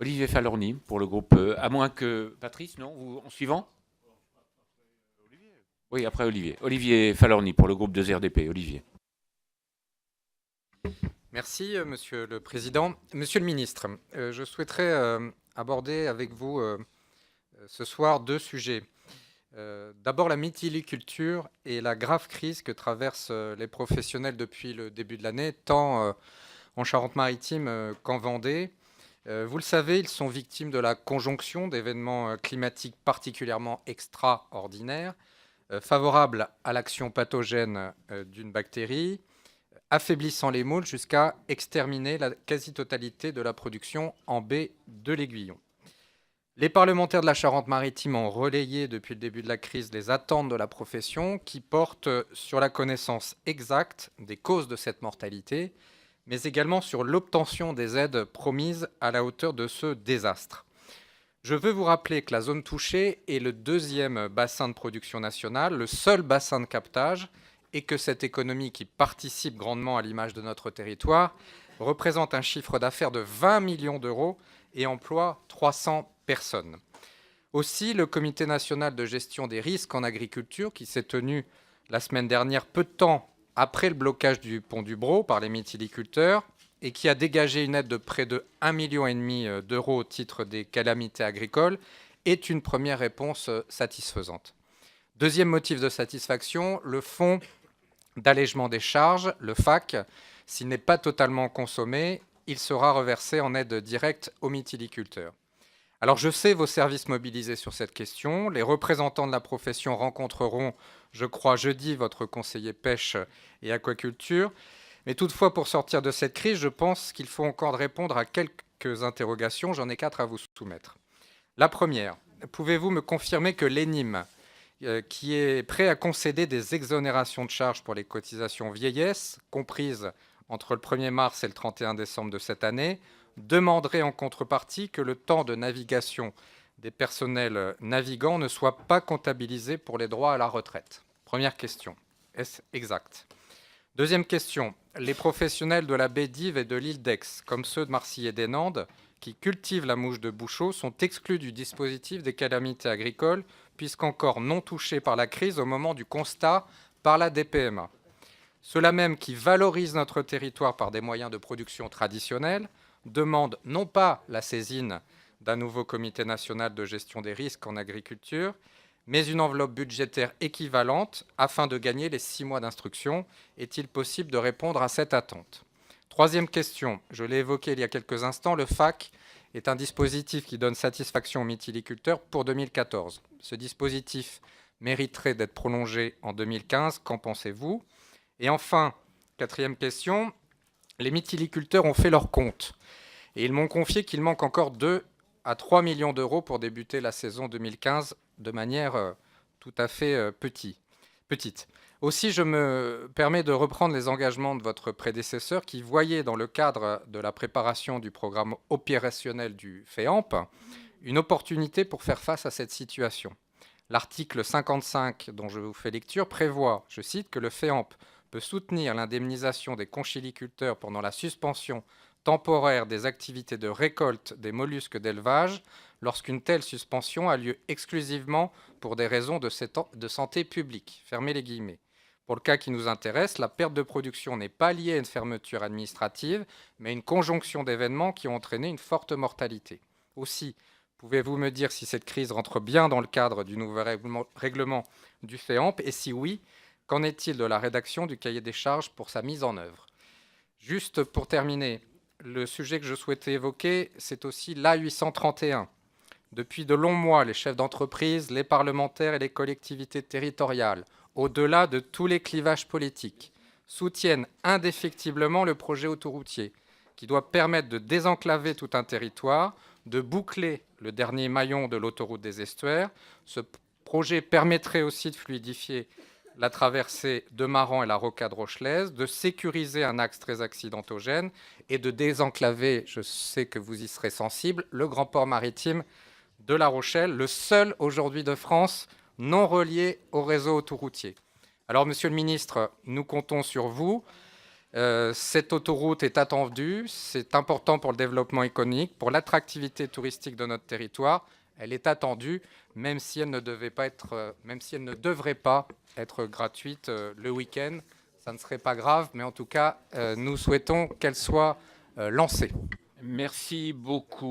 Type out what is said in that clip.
Olivier Falorni pour le groupe. À moins que. Patrice, non En suivant. Oui, après Olivier. Olivier Falorni pour le groupe 2RDP. Olivier. Merci, Monsieur le Président. Monsieur le Ministre, je souhaiterais aborder avec vous ce soir deux sujets. D'abord, la mytiliculture et la grave crise que traversent les professionnels depuis le début de l'année, tant en Charente-Maritime qu'en Vendée. Vous le savez, ils sont victimes de la conjonction d'événements climatiques particulièrement extraordinaires, favorables à l'action pathogène d'une bactérie, affaiblissant les moules jusqu'à exterminer la quasi-totalité de la production en baie de l'Aiguillon. Les parlementaires de la Charente-Maritime ont relayé depuis le début de la crise les attentes de la profession qui portent sur la connaissance exacte des causes de cette mortalité, mais également sur l'obtention des aides promises à la hauteur de ce désastre. Je veux vous rappeler que la zone touchée est le deuxième bassin de production national, le seul bassin de captage, et que cette économie qui participe grandement à l'image de notre territoire représente un chiffre d'affaires de 20 millions d'euros et emploie 300 personnes. Aussi, le Comité national de gestion des risques en agriculture, qui s'est tenu la semaine dernière, peu de temps après le blocage du pont du Brau par les mytiliculteurs, et qui a dégagé une aide de près de 1,5 million d'euros au titre des calamités agricoles, est une première réponse satisfaisante. Deuxième motif de satisfaction, le fonds d'allègement des charges, le FAC, s'il n'est pas totalement consommé, il sera reversé en aide directe aux mytiliculteurs. Alors je sais vos services mobilisés sur cette question. Les représentants de la profession rencontreront, je crois, jeudi votre conseiller pêche et aquaculture. Mais toutefois, pour sortir de cette crise, je pense qu'il faut encore répondre à quelques interrogations. J'en ai 4 à vous soumettre. La première, pouvez-vous me confirmer que l'ENIM, qui est prêt à concéder des exonérations de charges pour les cotisations vieillesse, comprises entre le 1er mars et le 31 décembre de cette année, demanderait en contrepartie que le temps de navigation des personnels navigants ne soit pas comptabilisé pour les droits à la retraite? Première question. Est-ce exact? Deuxième question. Les professionnels de la baie d'Ives et de l'île d'Aix, comme ceux de Marcilly et des Nandes, qui cultivent la mouche de Bouchot, sont exclus du dispositif des calamités agricoles, puisqu'encore non touchés par la crise au moment du constat par la DPMA. Ceux-là même qui valorisent notre territoire par des moyens de production traditionnels demandent non pas la saisine d'un nouveau comité national de gestion des risques en agriculture, mais une enveloppe budgétaire équivalente afin de gagner les 6 mois d'instruction. Est-il possible de répondre à cette attente? Troisième question, je l'ai évoqué il y a quelques instants, le FAC est un dispositif qui donne satisfaction aux mytiliculteurs pour 2014. Ce dispositif mériterait d'être prolongé en 2015. Qu'en pensez-vous? Et enfin, quatrième question, les mytiliculteurs ont fait leur compte et ils m'ont confié qu'il manque encore 2 à 3 millions d'euros pour débuter la saison 2015 de manière tout à fait petite. Aussi, je me permets de reprendre les engagements de votre prédécesseur qui voyait dans le cadre de la préparation du programme opérationnel du FEAMP une opportunité pour faire face à cette situation. L'article 55 dont je vous fais lecture prévoit, je cite, que le FEAMP peut soutenir l'indemnisation des conchiliculteurs pendant la suspension temporaire des activités de récolte des mollusques d'élevage lorsqu'une telle suspension a lieu exclusivement pour des raisons de santé publique. Fermez les guillemets. Pour le cas qui nous intéresse, la perte de production n'est pas liée à une fermeture administrative, mais à une conjonction d'événements qui ont entraîné une forte mortalité. Aussi, pouvez-vous me dire si cette crise rentre bien dans le cadre du nouveau règlement du FEAMP et si oui, qu'en est-il de la rédaction du cahier des charges pour sa mise en œuvre? Juste pour terminer, le sujet que je souhaitais évoquer, c'est aussi l'A831. Depuis de longs mois, les chefs d'entreprise, les parlementaires et les collectivités territoriales, au-delà de tous les clivages politiques, soutiennent indéfectiblement le projet autoroutier qui doit permettre de désenclaver tout un territoire, de boucler le dernier maillon de l'autoroute des estuaires. Ce projet permettrait aussi de fluidifier la traversée de Maran et la rocade rochelaise, de sécuriser un axe très accidentogène et de désenclaver, je sais que vous y serez sensible, le grand port maritime de La Rochelle, le seul aujourd'hui de France non relié au réseau autoroutier. Alors, Monsieur le Ministre, nous comptons sur vous. Cette autoroute est attendue, c'est important pour le développement économique, pour l'attractivité touristique de notre territoire. Elle est attendue, même si elle ne devrait pas être gratuite le week-end. Ça ne serait pas grave, mais en tout cas, nous souhaitons qu'elle soit lancée. Merci beaucoup.